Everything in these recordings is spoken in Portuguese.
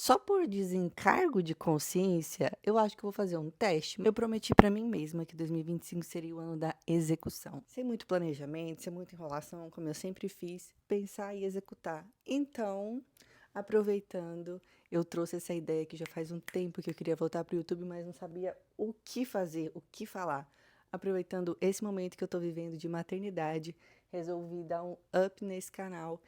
Só por desencargo de consciência, eu acho que eu vou fazer um teste. Eu prometi pra mim mesma que 2025 seria o ano da execução. Sem muito planejamento, sem muita enrolação, como eu sempre fiz, pensar e executar. Então, aproveitando, eu trouxe essa ideia que já faz um tempo que eu queria voltar pro YouTube, mas não sabia o que fazer, o que falar. Aproveitando esse momento que eu tô vivendo de maternidade, resolvi dar um up nesse canal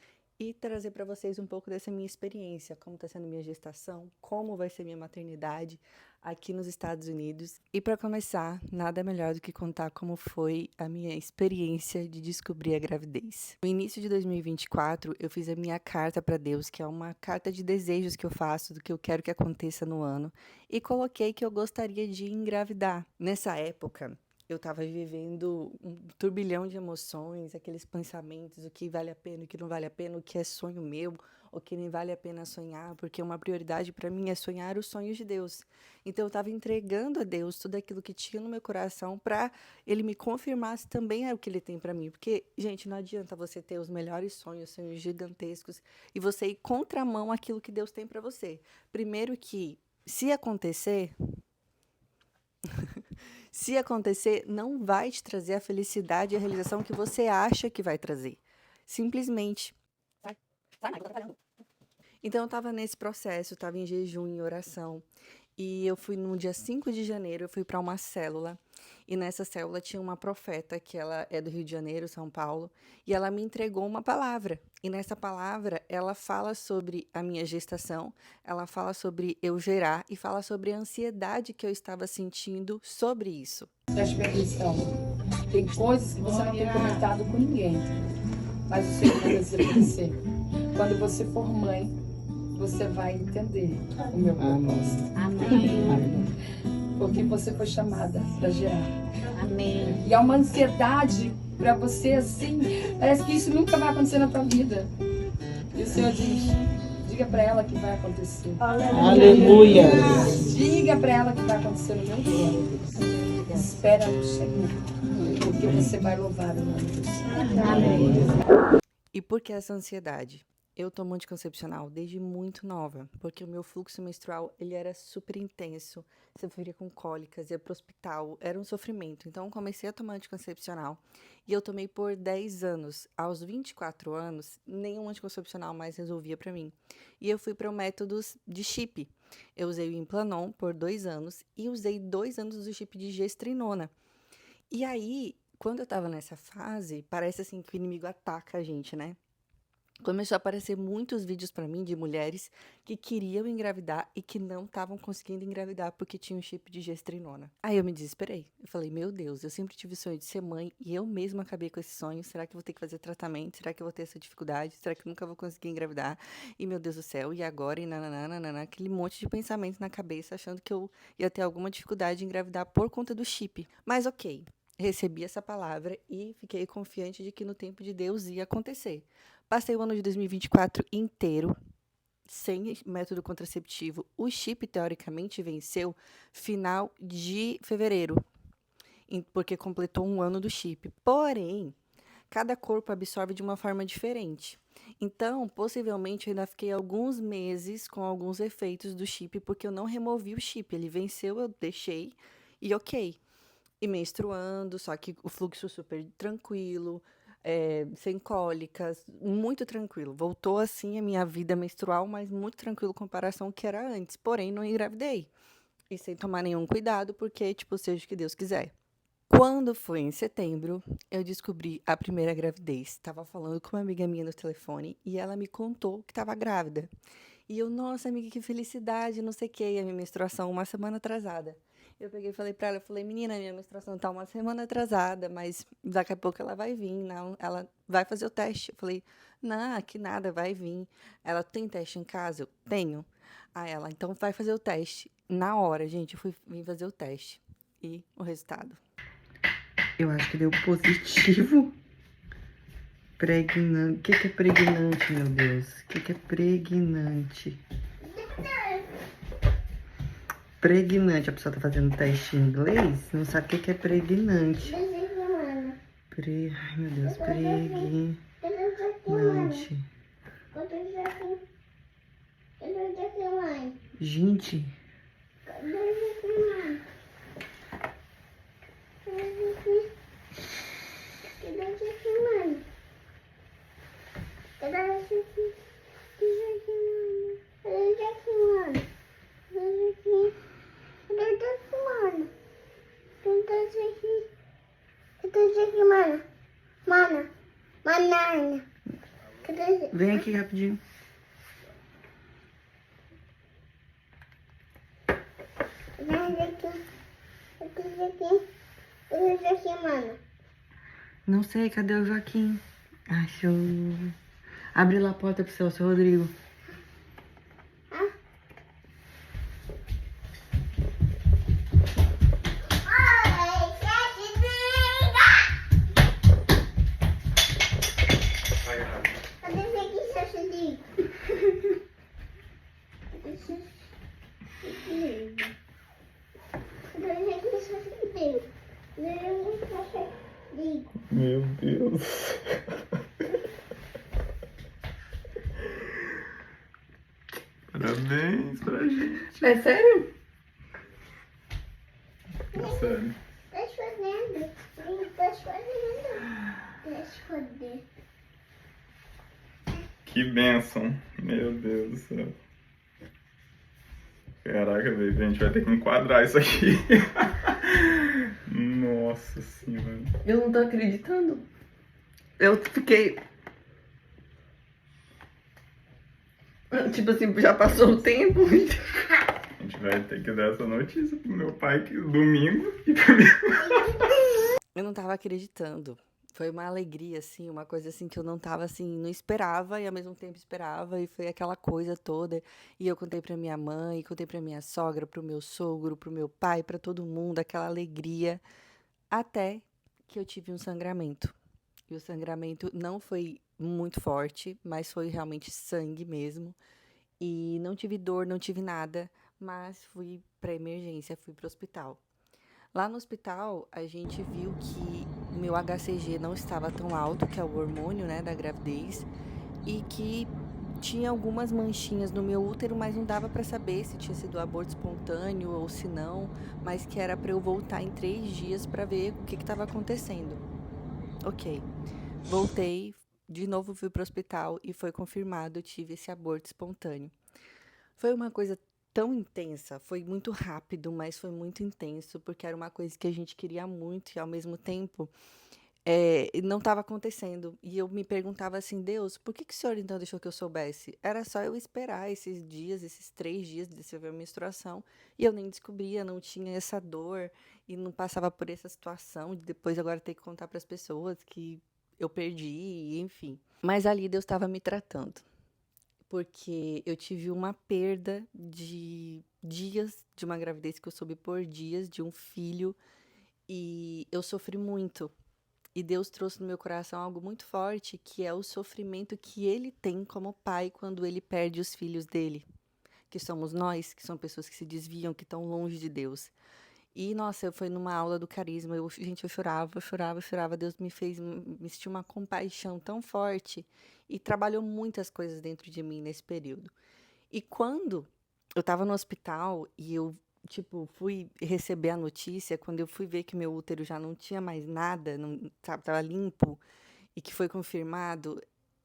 e trazer para vocês um pouco dessa minha experiência, como está sendo minha gestação, como vai ser minha maternidade aqui nos Estados Unidos. E para começar, nada melhor do que contar como foi a minha experiência de descobrir a gravidez. No início de 2024, eu fiz a minha carta para Deus, que é uma carta de desejos que eu faço do que eu quero que aconteça no ano, e coloquei que eu gostaria de engravidar. Nessa época, eu estava vivendo um turbilhão de emoções, aqueles pensamentos, o que vale a pena, o que não vale a pena, o que é sonho meu, o que nem vale a pena sonhar, porque uma prioridade para mim é sonhar os sonhos de Deus. Então eu estava entregando a Deus tudo aquilo que tinha no meu coração para ele me confirmar se também é o que ele tem para mim, porque gente, não adianta você ter os melhores sonhos, sonhos gigantescos e você ir contramão aquilo que Deus tem para você. Primeiro que se acontecer, se acontecer, não vai te trazer a felicidade e a realização que você acha que vai trazer. Simplesmente. Então, eu estava nesse processo, estava em jejum, em oração. E eu fui no dia 5 de janeiro, eu fui para uma célula. E nessa célula tinha uma profeta, que ela é do Rio de Janeiro, São Paulo. E ela me entregou uma palavra. E nessa palavra, ela fala sobre a minha gestação, ela fala sobre eu gerar e fala sobre a ansiedade que eu estava sentindo sobre isso. Preste bem atenção. Tem coisas que você não tem comentado com ninguém, mas o Senhor vai dizer para você. Quando você for mãe, você vai entender o meu propósito. Amém. Porque você foi chamada para gerar. Amém. E há uma ansiedade para você assim, parece que isso nunca vai acontecer na tua vida. E o Senhor diz, diga para ela que vai acontecer. Aleluia. Diga para ela que vai acontecer no meu tempo. Espera no Senhor, porque você vai louvar o nome do Senhor. Amém. E por que essa ansiedade? Eu tomo anticoncepcional desde muito nova, porque o meu fluxo menstrual ele era super intenso, sofria com cólicas, ia pro hospital, era um sofrimento. Então, eu comecei a tomar anticoncepcional e eu tomei por 10 anos. Aos 24 anos, nenhum anticoncepcional mais resolvia para mim. E eu fui para o método de chip. Eu usei o Implanon por 2 anos e usei 2 anos do chip de gestrinona. E aí, quando eu tava nessa fase, parece assim que o inimigo ataca a gente, né? Começou a aparecer muitos vídeos pra mim de mulheres que queriam engravidar e que não estavam conseguindo engravidar porque tinham um chip de gestrinona. Aí eu me desesperei. Eu falei, meu Deus, eu sempre tive o sonho de ser mãe e eu mesma acabei com esse sonho. Será que eu vou ter que fazer tratamento? Será que eu vou ter essa dificuldade? Será que eu nunca vou conseguir engravidar? E meu Deus do céu, e agora? E nananana, aquele monte de pensamento na cabeça, achando que eu ia ter alguma dificuldade de engravidar por conta do chip. Mas ok, recebi essa palavra e fiquei confiante de que no tempo de Deus ia acontecer. Passei o ano de 2024 inteiro sem método contraceptivo. O chip, teoricamente, venceu final de fevereiro, porque completou um ano do chip. Porém, cada corpo absorve de uma forma diferente. Então, possivelmente, eu ainda fiquei alguns meses com alguns efeitos do chip, porque eu não removi o chip. Ele venceu, eu deixei e ok. E menstruando, só que o fluxo super tranquilo, sem cólicas, muito tranquilo. Voltou assim a minha vida menstrual, mas muito tranquilo em comparação ao que era antes. Porém, não engravidei. E sem tomar nenhum cuidado, porque, tipo, seja o que Deus quiser. Quando foi em setembro, eu descobri a primeira gravidez. Estava falando com uma amiga minha no telefone e ela me contou que estava grávida. E eu, nossa, amiga, que felicidade, não sei o que, a minha menstruação uma semana atrasada. Eu peguei e falei pra ela, eu falei, menina, minha menstruação tá uma semana atrasada, mas daqui a pouco ela vai vir, não, ela vai fazer o teste. Eu falei, não, que nada, vai vir. Ela, tem teste em casa? Eu, tenho. Aí ela, então vai fazer o teste. Na hora, gente, vim fazer o teste. E o resultado. Eu acho que deu positivo. Pregnante. O que é pregnante, meu Deus? O que é pregnante? Pregnante. A pessoa tá fazendo teste em inglês, não sabe o que é pregnante. Ai, meu Deus. Pregnante. Gente, vem aqui rapidinho. Não sei, cadê o Joaquim? Achou. Abre lá a porta pro seu Rodrigo. Meu Deus. Parabéns pra gente. É sério? É sério. Que bênção. Meu Deus do céu. Caraca, velho, a gente vai ter que enquadrar isso aqui. Nossa senhora. Eu não tô acreditando. Eu fiquei. Tipo assim, já passou o tempo. A gente vai ter que dar essa notícia pro meu pai que domingo e pra mim. Eu não tava acreditando. Foi uma alegria, assim, uma coisa assim que eu não tava, assim, não esperava e ao mesmo tempo esperava. E foi aquela coisa toda. E eu contei pra minha mãe, contei pra minha sogra, pro meu sogro, pro meu pai, pra todo mundo, aquela alegria. Até que eu tive um sangramento. E o sangramento não foi muito forte, mas foi realmente sangue mesmo. E não tive dor, não tive nada, mas fui pra emergência, fui pro hospital. Lá no hospital, a gente viu que o meu HCG não estava tão alto, que é o hormônio, né, da gravidez, e que tinha algumas manchinhas no meu útero, mas não dava para saber se tinha sido aborto espontâneo ou se não, mas que era para eu voltar em 3 dias para ver o que estava acontecendo. Ok, voltei, de novo fui para o hospital e foi confirmado, eu tive esse aborto espontâneo. Foi uma coisa tão intensa, foi muito rápido, mas foi muito intenso, porque era uma coisa que a gente queria muito e ao mesmo tempo não estava acontecendo. E eu me perguntava assim, Deus, por que o Senhor então deixou que eu soubesse? Era só eu esperar esses dias, esses 3 dias de receber a menstruação, e eu nem descobria, não tinha essa dor, e não passava por essa situação de depois agora ter que contar para as pessoas que eu perdi, enfim. Mas ali Deus estava me tratando porque eu tive uma perda de dias de uma gravidez que eu soube por dias de um filho e eu sofri muito. E Deus trouxe no meu coração algo muito forte, que é o sofrimento que ele tem como pai quando ele perde os filhos dele, que somos nós, que são pessoas que se desviam, que estão longe de Deus. E, nossa, eu fui numa aula do carisma, gente, eu chorava, chorava, chorava. Deus me fez me sentir uma compaixão tão forte e trabalhou muitas coisas dentro de mim nesse período. E quando eu tava no hospital e eu, tipo, fui receber a notícia, quando eu fui ver que meu útero já não tinha mais nada, não, sabe, tava limpo e que foi confirmado,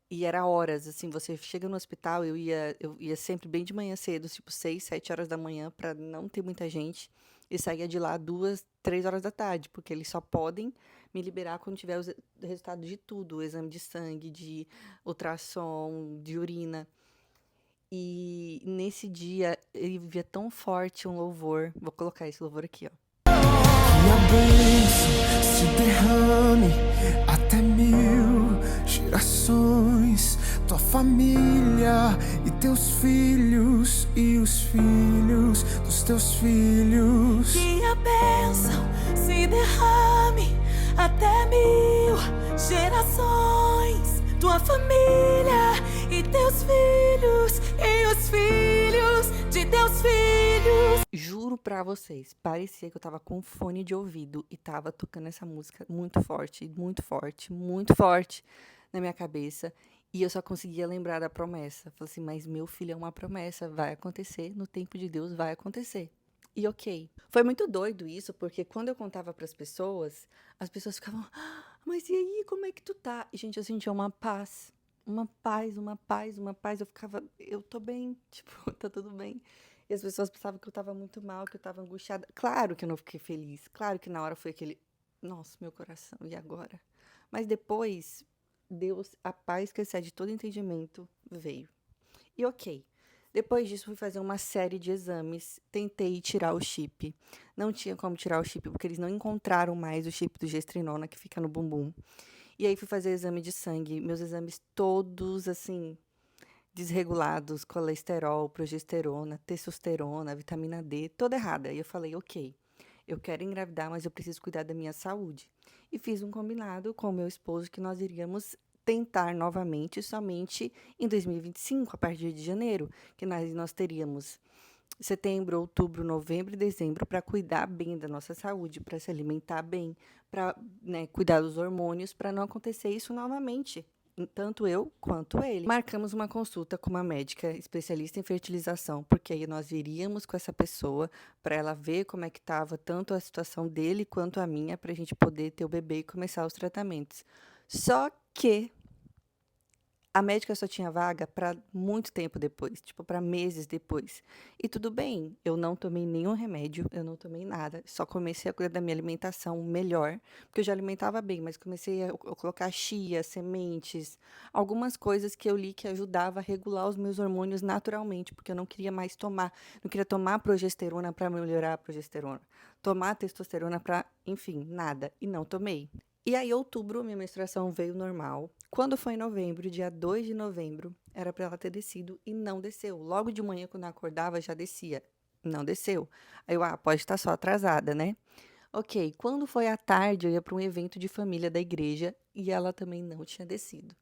e era horas, assim, você chega no hospital, eu ia sempre bem de manhã cedo, tipo 6, 7 horas da manhã, para não ter muita gente, e saía de lá 2, 3 horas da tarde, porque eles só podem me liberar quando tiver os resultados de tudo, o exame de sangue, de ultrassom, de urina. E nesse dia, ele via tão forte um louvor, vou colocar esse louvor aqui, ó. Que a bênção se derrame até 1000 gerações, tua família e teus filhos e os filhos dos teus filhos. Que a bênção se derrame até 1000 gerações, tua família e teus filhos e os filhos de teus filhos. Juro pra vocês, parecia que eu tava com fone de ouvido e tava tocando essa música muito forte, muito forte, muito forte na minha cabeça. E eu só conseguia lembrar da promessa. Falei assim, mas meu filho é uma promessa, vai acontecer, no tempo de Deus vai acontecer. E ok. Foi muito doido isso, porque quando eu contava para as pessoas ficavam, mas e aí, como é que tu tá? E, gente, eu sentia uma paz. Uma paz, uma paz, uma paz. Eu ficava, eu tô bem, tipo, tá tudo bem. E as pessoas pensavam que eu tava muito mal, que eu tava angustiada. Claro que eu não fiquei feliz. Claro que na hora foi aquele, nossa, meu coração, e agora? Mas depois, Deus, a paz que excede todo entendimento, veio. E ok. Depois disso, fui fazer uma série de exames. Tentei tirar o chip. Não tinha como tirar o chip, porque eles não encontraram mais o chip do gestrinona que fica no bumbum. E aí fui fazer exame de sangue. Meus exames todos, assim, desregulados. Colesterol, progesterona, testosterona, vitamina D, toda errada. E eu falei, ok, eu quero engravidar, mas eu preciso cuidar da minha saúde. E fiz um combinado com o meu esposo que nós iríamos tentar novamente somente em 2025, a partir de janeiro, que nós teríamos setembro, outubro, novembro e dezembro para cuidar bem da nossa saúde, para se alimentar bem, para, né, cuidar dos hormônios, para não acontecer isso novamente. Tanto eu quanto ele. Marcamos uma consulta com uma médica especialista em fertilização, porque aí nós iríamos com essa pessoa para ela ver como é que estava tanto a situação dele quanto a minha, para a gente poder ter o bebê e começar os tratamentos. Só que a médica só tinha vaga para muito tempo depois, tipo, para meses depois. E tudo bem, eu não tomei nenhum remédio, eu não tomei nada. Só comecei a cuidar da minha alimentação melhor, porque eu já alimentava bem, mas comecei a colocar chia, sementes, algumas coisas que eu li que ajudava a regular os meus hormônios naturalmente, porque eu não queria mais tomar, não queria tomar progesterona para melhorar a progesterona, tomar testosterona para, enfim, nada. E não tomei. E aí, outubro, minha menstruação veio normal. Quando foi em novembro, dia 2 de novembro, era para ela ter descido e não desceu. Logo de manhã, quando eu acordava, já descia. Não desceu. Aí eu, pode estar só atrasada, né? Ok, quando foi à tarde, eu ia para um evento de família da igreja e ela também não tinha descido.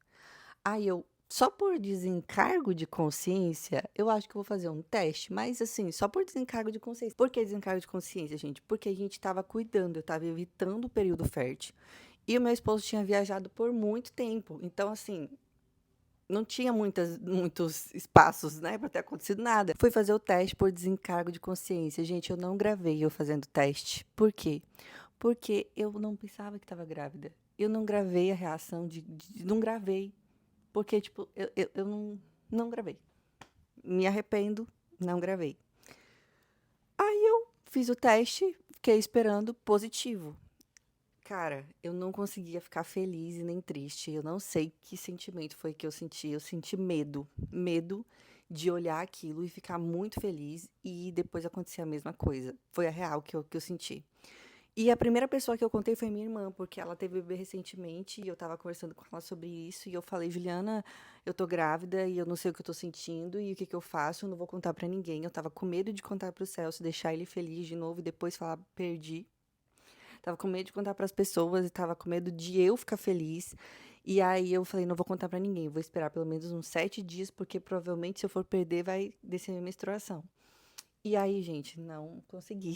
Aí eu, só por desencargo de consciência, eu acho que eu vou fazer um teste, mas assim, só por desencargo de consciência. Por que desencargo de consciência, gente? Porque a gente estava cuidando, eu estava evitando o período fértil. E o meu esposo tinha viajado por muito tempo. Então, assim, não tinha muitos espaços, né, para ter acontecido nada. Fui fazer o teste por desencargo de consciência. Gente, eu não gravei eu fazendo o teste. Por quê? Porque eu não pensava que estava grávida. Eu não gravei a reação não gravei. Porque, tipo, eu não gravei. Me arrependo, não gravei. Aí eu fiz o teste, fiquei esperando positivo. Cara, eu não conseguia ficar feliz e nem triste. Eu não sei que sentimento foi que eu senti. Eu senti medo. Medo de olhar aquilo e ficar muito feliz e depois acontecer a mesma coisa. Foi a real que eu senti. E a primeira pessoa que eu contei foi minha irmã, porque ela teve bebê recentemente e eu tava conversando com ela sobre isso. E eu falei, Juliana, eu tô grávida e eu não sei o que eu tô sentindo e o que eu faço. Eu não vou contar pra ninguém. Eu tava com medo de contar pro Celso, deixar ele feliz de novo e depois falar, perdi. Tava com medo de contar pras pessoas e tava com medo de eu ficar feliz. E aí eu falei, não vou contar pra ninguém, vou esperar pelo menos uns 7 dias, porque provavelmente se eu for perder vai descer minha menstruação. E aí, gente, não consegui.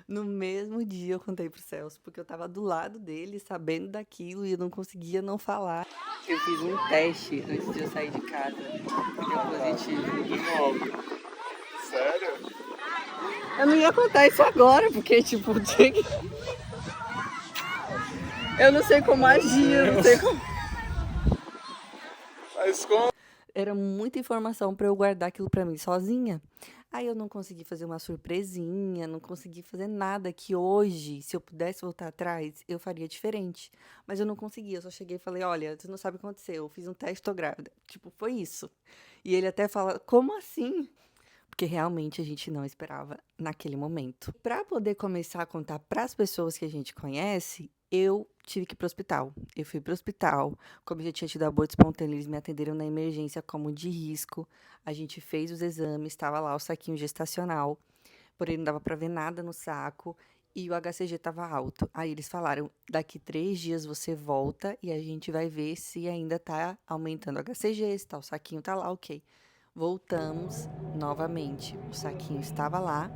No mesmo dia eu contei pro Celso, porque eu tava do lado dele, sabendo daquilo, e eu não conseguia não falar. Eu fiz um teste antes de eu sair de casa. Deu positivo. Sério? Eu não ia contar isso agora, porque, tipo, tinha que... Eu não sei como agir, eu não sei como... Mas como? Era muita informação pra eu guardar aquilo pra mim sozinha. Aí eu não consegui fazer uma surpresinha, não consegui fazer nada que hoje, se eu pudesse voltar atrás, eu faria diferente. Mas eu não consegui, eu só cheguei e falei, olha, tu não sabe o que aconteceu, eu fiz um teste, tô grávida. Tipo, foi isso. E ele até fala, como assim? Porque realmente a gente não esperava naquele momento. Para poder começar a contar para as pessoas que a gente conhece, eu tive que ir para o hospital. Eu fui para o hospital, como eu já tinha tido aborto espontâneo, eles me atenderam na emergência como de risco. A gente fez os exames, estava lá o saquinho gestacional, porém não dava para ver nada no saco e o HCG estava alto. Aí eles falaram, daqui 3 dias você volta e a gente vai ver se ainda está aumentando o HCG, se tá, o saquinho está lá, ok. Voltamos novamente. O saquinho estava lá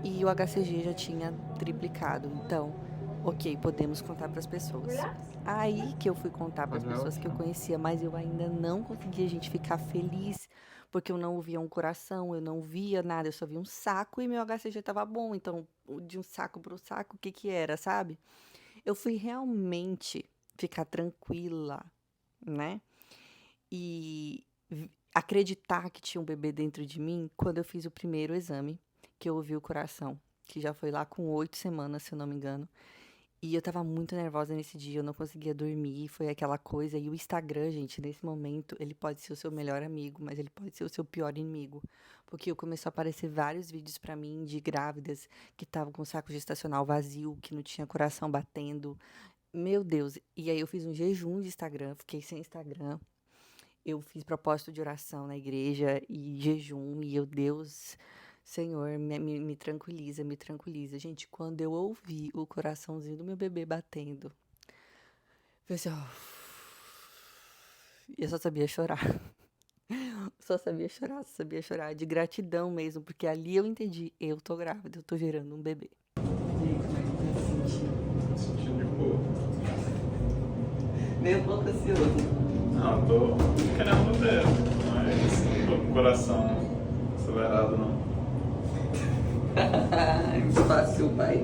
e o HCG já tinha triplicado. Então, ok, podemos contar para as pessoas. Aí que eu fui contar para as pessoas que eu conhecia, mas eu ainda não conseguia, gente, ficar feliz, porque eu não ouvia um coração, eu não via nada, eu só via um saco e meu HCG tava bom. Então, de um saco pro saco, o que que era, sabe? Eu fui realmente ficar tranquila, né? E acreditar que tinha um bebê dentro de mim quando eu fiz o primeiro exame, que eu ouvi o coração, que já foi lá com 8 semanas, se eu não me engano. E eu tava muito nervosa nesse dia, eu não conseguia dormir, foi aquela coisa. E o Instagram, gente, nesse momento, ele pode ser o seu melhor amigo, mas ele pode ser o seu pior inimigo. Porque começou a aparecer vários vídeos pra mim de grávidas que estavam com o saco gestacional vazio, que não tinha coração batendo. Meu Deus. E aí eu fiz um jejum de Instagram, fiquei sem Instagram. Eu fiz propósito de oração na igreja e jejum, e eu, Deus, Senhor, me tranquiliza, me tranquiliza. Gente, quando eu ouvi o coraçãozinho do meu bebê batendo, eu assim, ó, eu só sabia chorar. Só sabia chorar de gratidão mesmo, porque ali eu entendi, eu tô grávida, eu tô gerando um bebê. Tô sentindo de boa. Meio pouco ansioso. Não, tô querendo ver, mas não tô com o coração acelerado, não. É muito fácil, pai.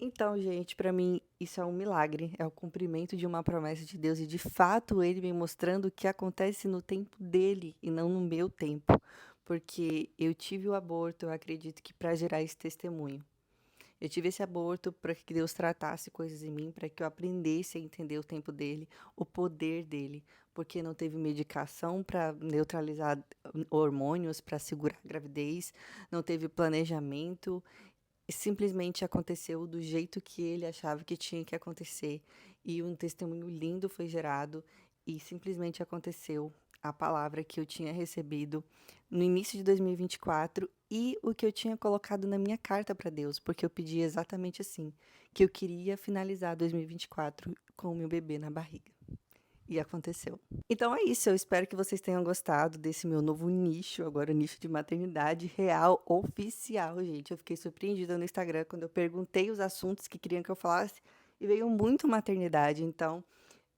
Então, gente, pra mim isso é um milagre, é o cumprimento de uma promessa de Deus e de fato ele me mostrando o que acontece no tempo dele e não no meu tempo, porque eu tive o aborto, eu acredito que para gerar esse testemunho. Eu tive esse aborto para que Deus tratasse coisas em mim, para que eu aprendesse a entender o tempo dele, o poder dele, porque não teve medicação para neutralizar hormônios, para segurar a gravidez, não teve planejamento, simplesmente aconteceu do jeito que ele achava que tinha que acontecer. E um testemunho lindo foi gerado e simplesmente aconteceu a palavra que eu tinha recebido no início de 2024 e o que eu tinha colocado na minha carta para Deus, porque eu pedi exatamente assim, que eu queria finalizar 2024 com o meu bebê na barriga. E aconteceu. Então é isso, eu espero que vocês tenham gostado desse meu novo nicho, agora o nicho de maternidade real oficial, gente. Eu fiquei surpreendida no Instagram quando eu perguntei os assuntos que queriam que eu falasse e veio muito maternidade, então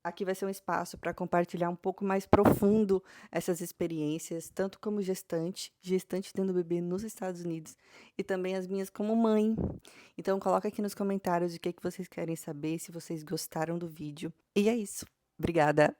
aqui vai ser um espaço para compartilhar um pouco mais profundo essas experiências, tanto como gestante tendo bebê nos Estados Unidos, e também as minhas como mãe. Então coloca aqui nos comentários o que vocês querem saber, se vocês gostaram do vídeo. E é isso. Obrigada.